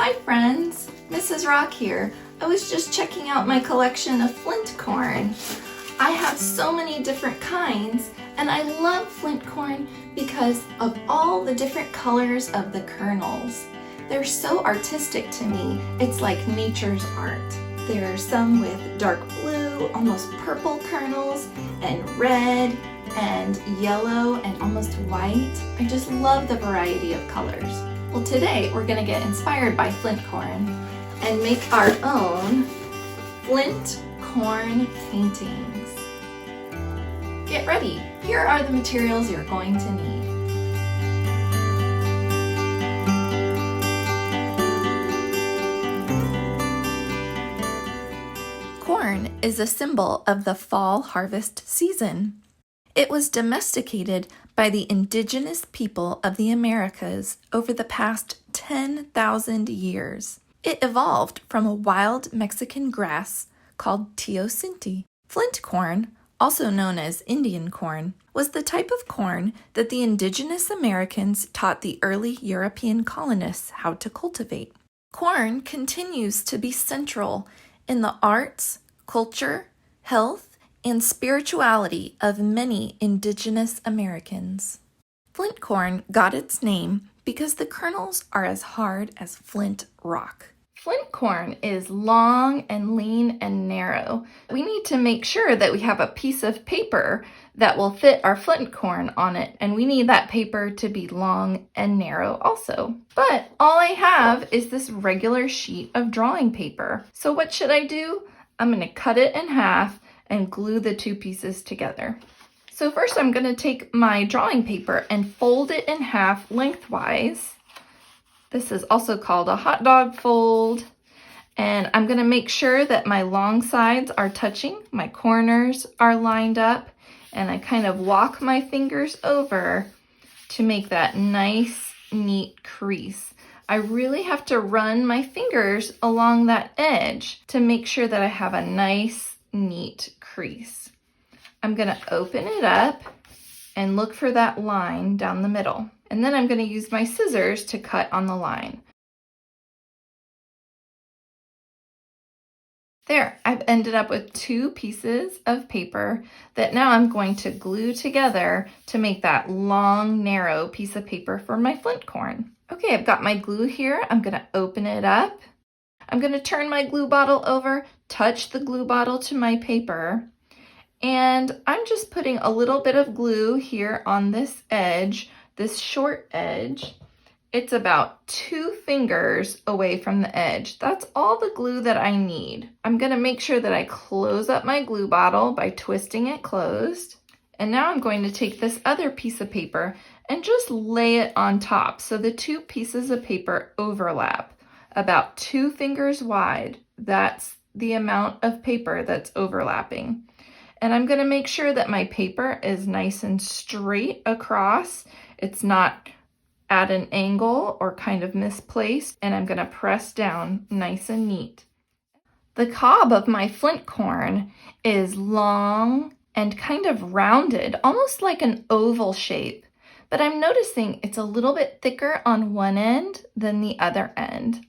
Hi friends, Mrs. Rock here. I was just checking out my collection of flint corn. I have so many different kinds and I love flint corn because of all the different colors of the kernels. They're so artistic to me. It's like nature's art. There are some with dark blue, almost purple kernels, and red and yellow and almost white. I just love the variety of colors. Well, today we're going to get inspired by flint corn and make our own flint corn paintings. Get ready. Here are the materials you're going to need. Corn is a symbol of the fall harvest season. It was domesticated by the indigenous people of the Americas over the past 10,000 years. It evolved from a wild Mexican grass called teosinte. Flint corn, also known as Indian corn, was the type of corn that the indigenous Americans taught the early European colonists how to cultivate. Corn continues to be central in the arts, culture, health, and spirituality of many indigenous Americans. Flint corn got its name because the kernels are as hard as flint rock. Flint corn is long and lean and narrow. We need to make sure that we have a piece of paper that will fit our flint corn on it, and we need that paper to be long and narrow also. But all I have is this regular sheet of drawing paper. So what should I do? I'm going to cut it in half and glue the two pieces together. So first I'm going to take my drawing paper and fold it in half lengthwise. This is also called a hot dog fold. And I'm going to make sure that my long sides are touching, my corners are lined up, and I kind of walk my fingers over to make that nice, neat crease. I really have to run my fingers along that edge to make sure that I have a nice, neat crease. I'm going to open it up and look for that line down the middle. And then I'm going to use my scissors to cut on the line. There, I've ended up with two pieces of paper that now I'm going to glue together to make that long, narrow piece of paper for my flint corn. Okay, I've got my glue here. I'm going to open it up. I'm going to turn my glue bottle over, touch the glue bottle to my paper, and I'm just putting a little bit of glue here on this edge, this short edge. It's about 2 fingers away from the edge. That's all the glue that I need. I'm going to make sure that I close up my glue bottle by twisting it closed. And now I'm going to take this other piece of paper and just lay it on top so the two pieces of paper overlap. About 2 fingers wide. That's the amount of paper that's overlapping. And I'm going to make sure that my paper is nice and straight across. It's not at an angle or kind of misplaced. And I'm going to press down nice and neat. The cob of my flint corn is long and kind of rounded, almost like an oval shape. But I'm noticing it's a little bit thicker on one end than the other end.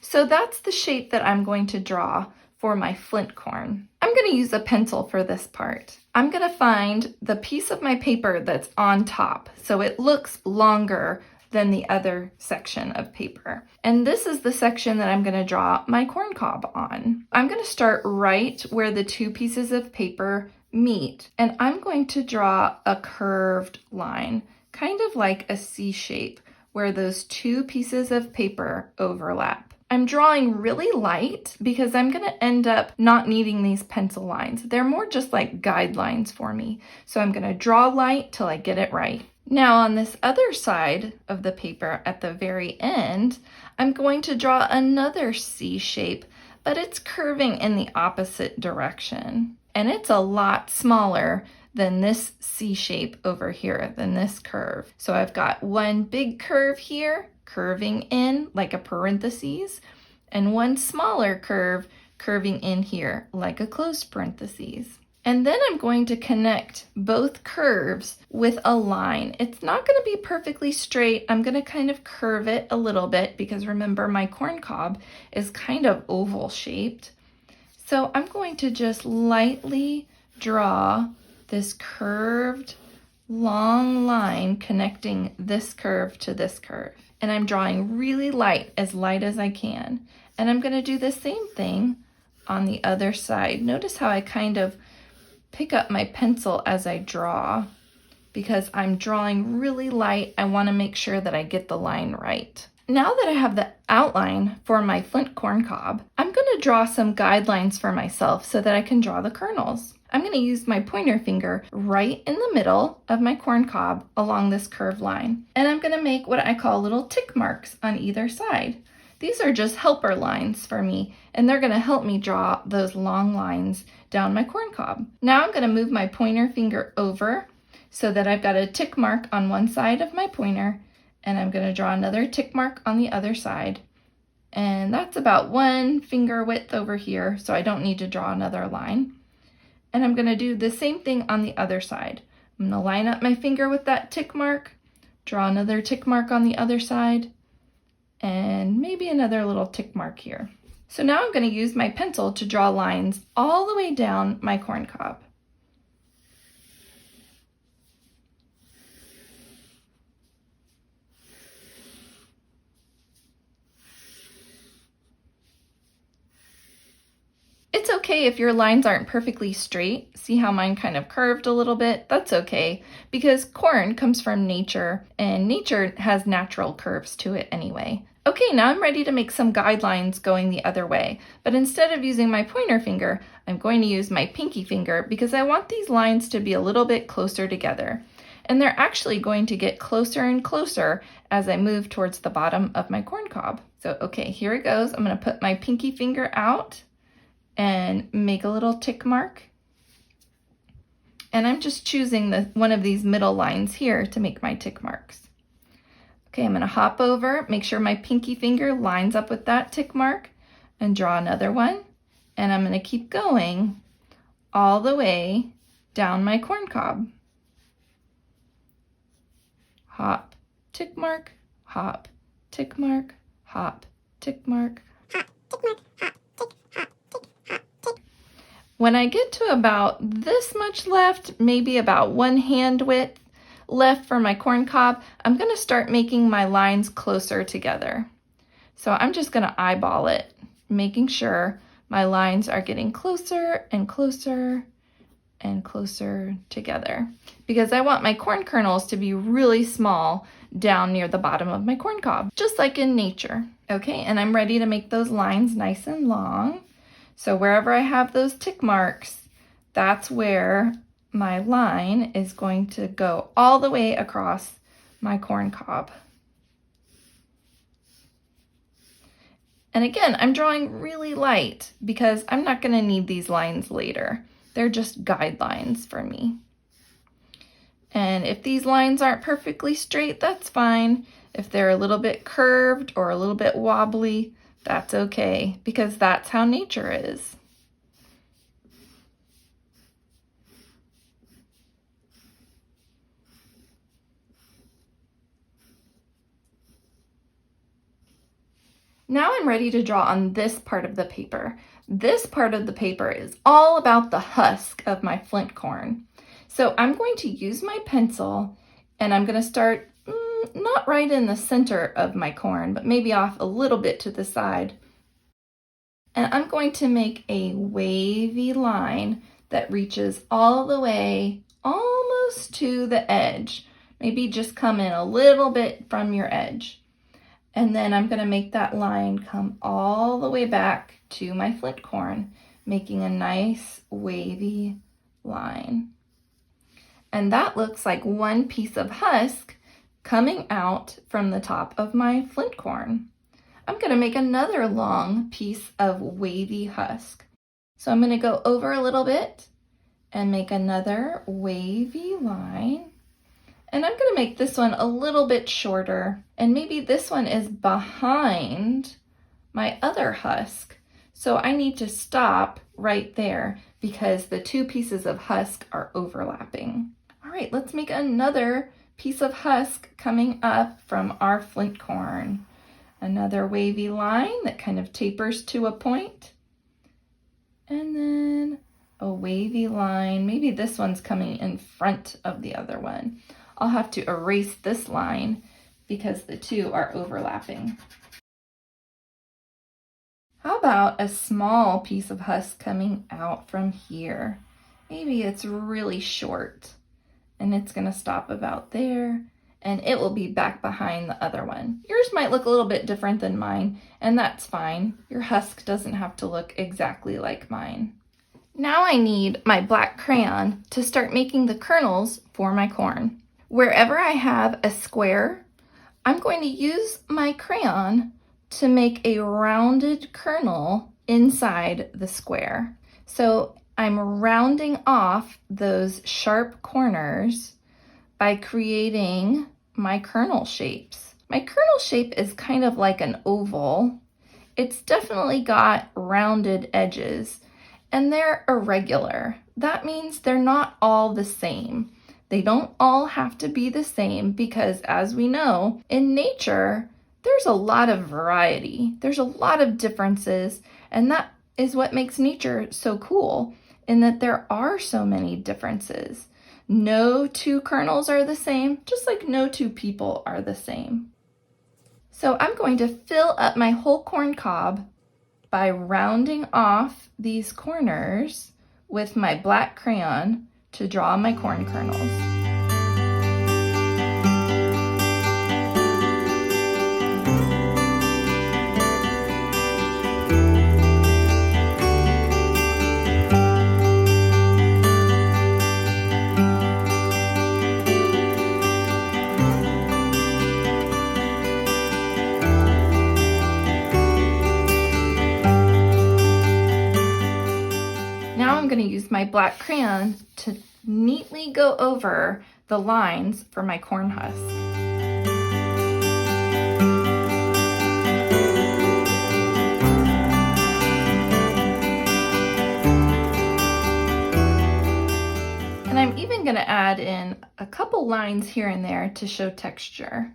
So that's the shape that I'm going to draw for my flint corn. I'm going to use a pencil for this part. I'm going to find the piece of my paper that's on top, so it looks longer than the other section of paper. And this is the section that I'm going to draw my corn cob on. I'm going to start right where the two pieces of paper meet, and I'm going to draw a curved line, kind of like a C shape, where those two pieces of paper overlap. I'm drawing really light because I'm going to end up not needing these pencil lines. They're more just like guidelines for me. So I'm going to draw light till I get it right. Now on this other side of the paper at the very end, I'm going to draw another C shape, but it's curving in the opposite direction. And it's a lot smaller than this C shape over here, than this curve. So I've got one big curve here, curving in like a parentheses, and one smaller curve curving in here like a closed parentheses. And then I'm going to connect both curves with a line. It's not going to be perfectly straight. I'm going to kind of curve it a little bit because remember my corn cob is kind of oval shaped. So I'm going to just lightly draw this curved long line connecting this curve to this curve. And I'm drawing really light as I can. And I'm going to do the same thing on the other side. Notice how I kind of pick up my pencil as I draw because I'm drawing really light. I want to make sure that I get the line right. Now that I have the outline for my Flint corn cob, I'm going to draw some guidelines for myself so that I can draw the kernels. I'm going to use my pointer finger right in the middle of my corn cob along this curved line. And I'm going to make what I call little tick marks on either side. These are just helper lines for me, and they're going to help me draw those long lines down my corn cob. Now I'm going to move my pointer finger over so that I've got a tick mark on one side of my pointer, and I'm going to draw another tick mark on the other side. And that's about 1 finger width over here, so I don't need to draw another line. And I'm going to do the same thing on the other side. I'm going to line up my finger with that tick mark, draw another tick mark on the other side, and maybe another little tick mark here. So now I'm going to use my pencil to draw lines all the way down my corn cob. It's okay if your lines aren't perfectly straight. See how mine kind of curved a little bit? That's okay, because corn comes from nature, and nature has natural curves to it anyway. Okay, now I'm ready to make some guidelines going the other way, but instead of using my pointer finger, I'm going to use my pinky finger because I want these lines to be a little bit closer together. And they're actually going to get closer and closer as I move towards the bottom of my corn cob. So, okay, here it goes. I'm going to put my pinky finger out and make a little tick mark. And I'm just choosing one of these middle lines here to make my tick marks. Okay, I'm going to hop over, make sure my pinky finger lines up with that tick mark, and draw another one. And I'm going to keep going all the way down my corn cob. Hop, tick mark, hop, tick mark, hop, tick mark. Hop, tick mark, hop, tick, hop, tick, hop, tick. When I get to about this much left, maybe about 1 hand width left for my corn cob, I'm going to start making my lines closer together. So I'm just going to eyeball it, making sure my lines are getting closer and closer and closer together, because I want my corn kernels to be really small down near the bottom of my corn cob, just like in nature. Okay, and I'm ready to make those lines nice and long. So wherever I have those tick marks, that's where my line is going to go all the way across my corn cob. And again, I'm drawing really light because I'm not going to need these lines later. They're just guidelines for me. And if these lines aren't perfectly straight, that's fine. If they're a little bit curved or a little bit wobbly, that's okay, because that's how nature is. Now I'm ready to draw on this part of the paper. This part of the paper is all about the husk of my flint corn. So I'm going to use my pencil, and I'm going to start not right in the center of my corn, but maybe off a little bit to the side. And I'm going to make a wavy line that reaches all the way almost to the edge. Maybe just come in a little bit from your edge. And then I'm going to make that line come all the way back to my flint corn, making a nice wavy line. And that looks like one piece of husk coming out from the top of my flint corn. I'm going to make another long piece of wavy husk. So I'm going to go over a little bit and make another wavy line. And I'm going to make this one a little bit shorter, and maybe this one is behind my other husk. So I need to stop right there because the two pieces of husk are overlapping. All right, let's make another piece of husk coming up from our flint corn. Another wavy line that kind of tapers to a point. And then a wavy line. Maybe this one's coming in front of the other one. I'll have to erase this line because the two are overlapping. How about a small piece of husk coming out from here? Maybe it's really short and it's going to stop about there and it will be back behind the other one. Yours might look a little bit different than mine, and that's fine. Your husk doesn't have to look exactly like mine. Now I need my black crayon to start making the kernels for my corn. Wherever I have a square, I'm going to use my crayon to make a rounded kernel inside the square. So I'm rounding off those sharp corners by creating my kernel shapes. My kernel shape is kind of like an oval. It's definitely got rounded edges and they're irregular. That means they're not all the same. They don't all have to be the same because, as we know, in nature, there's a lot of variety. There's a lot of differences, and that is what makes nature so cool, in that there are so many differences. No two kernels are the same, just like no two people are the same. So I'm going to fill up my whole corn cob by rounding off these corners with my black crayon to draw my corn kernels. Now I'm going to use my black crayon to neatly go over the lines for my corn husk. And I'm even going to add in a couple lines here and there to show texture.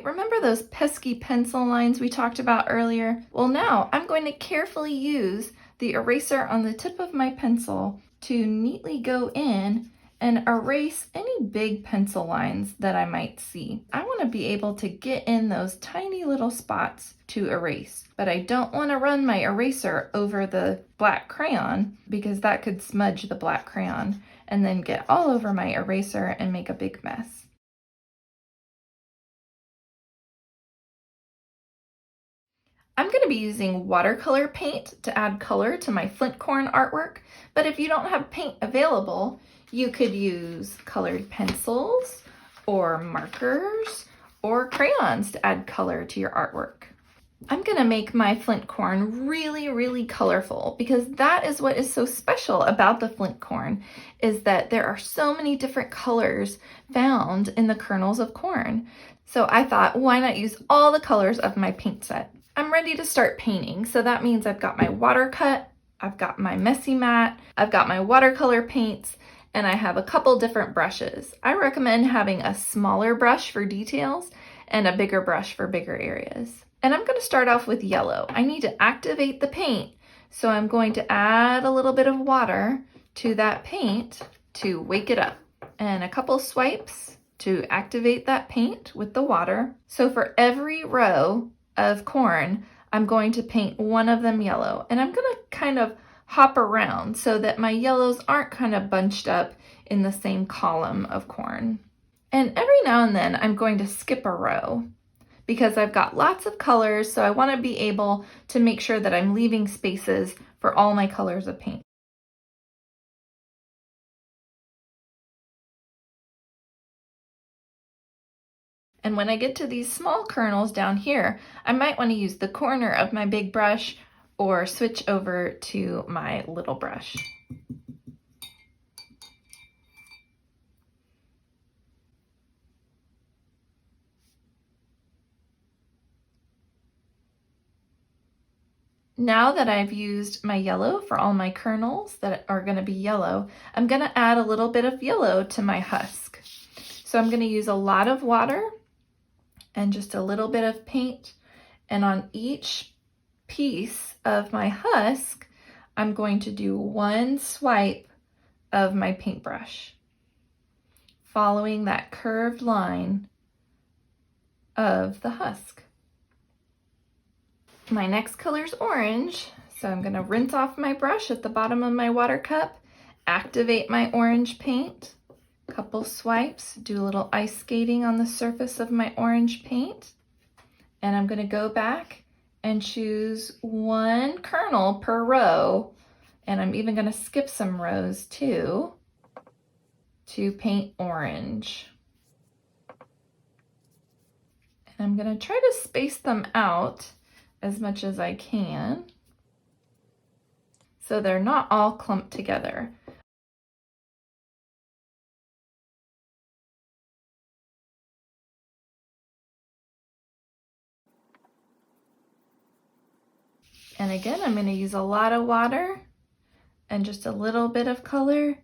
Remember those pesky pencil lines we talked about earlier? Well, now I'm going to carefully use the eraser on the tip of my pencil to neatly go in and erase any big pencil lines that I might see. I want to be able to get in those tiny little spots to erase, but I don't want to run my eraser over the black crayon because that could smudge the black crayon and then get all over my eraser and make a big mess. I'm going to be using watercolor paint to add color to my flint corn artwork, but if you don't have paint available, you could use colored pencils or markers or crayons to add color to your artwork. I'm going to make my flint corn really, really colorful because that is what is so special about the flint corn, is that there are so many different colors found in the kernels of corn. So I thought, why not use all the colors of my paint set? I'm ready to start painting, so that means I've got my water cut, I've got my messy mat, I've got my watercolor paints, and I have a couple different brushes. I recommend having a smaller brush for details and a bigger brush for bigger areas. And I'm going to start off with yellow. I need to activate the paint, so I'm going to add a little bit of water to that paint to wake it up, and a couple swipes to activate that paint with the water. So for every row of corn, I'm going to paint one of them yellow, and I'm going to kind of hop around so that my yellows aren't kind of bunched up in the same column of corn. And every now and then I'm going to skip a row because I've got lots of colors, so I want to be able to make sure that I'm leaving spaces for all my colors of paint. And when I get to these small kernels down here, I might want to use the corner of my big brush or switch over to my little brush. Now that I've used my yellow for all my kernels that are going to be yellow, I'm going to add a little bit of yellow to my husk. So I'm going to use a lot of water and just a little bit of paint, and on each piece of my husk, I'm going to do one swipe of my paintbrush, following that curved line of the husk. My next color is orange, so I'm going to rinse off my brush at the bottom of my water cup, activate my orange paint, couple swipes, do a little ice skating on the surface of my orange paint, and I'm going to go back and choose one kernel per row, and I'm even going to skip some rows too to paint orange. And I'm going to try to space them out as much as I can so they're not all clumped together. And again, I'm going to use a lot of water and just a little bit of color,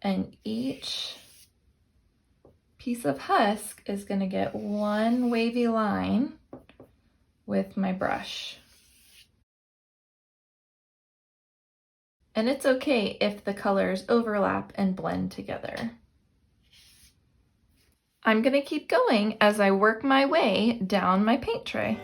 and each piece of husk is going to get one wavy line with my brush. And it's okay if the colors overlap and blend together. I'm going to keep going as I work my way down my paint tray.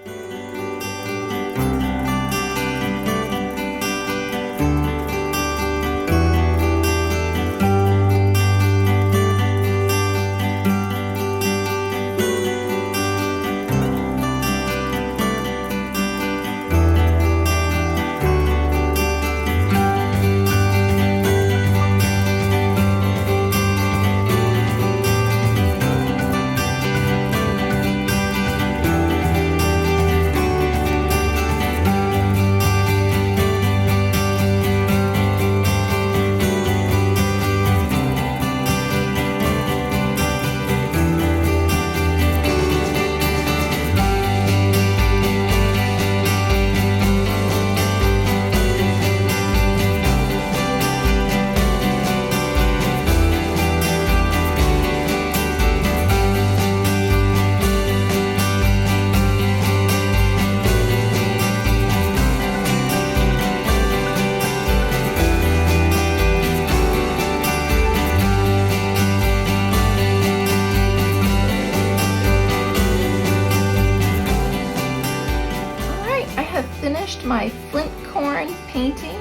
Finished my Flint Corn painting,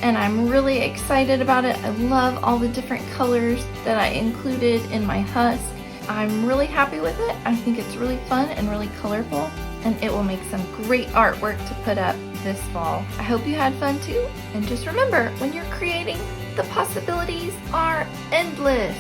and I'm really excited about it. I love all the different colors that I included in my husk. I'm really happy with it. I think it's really fun and really colorful, and it will make some great artwork to put up this fall. I hope you had fun too, and just remember, when you're creating, the possibilities are endless.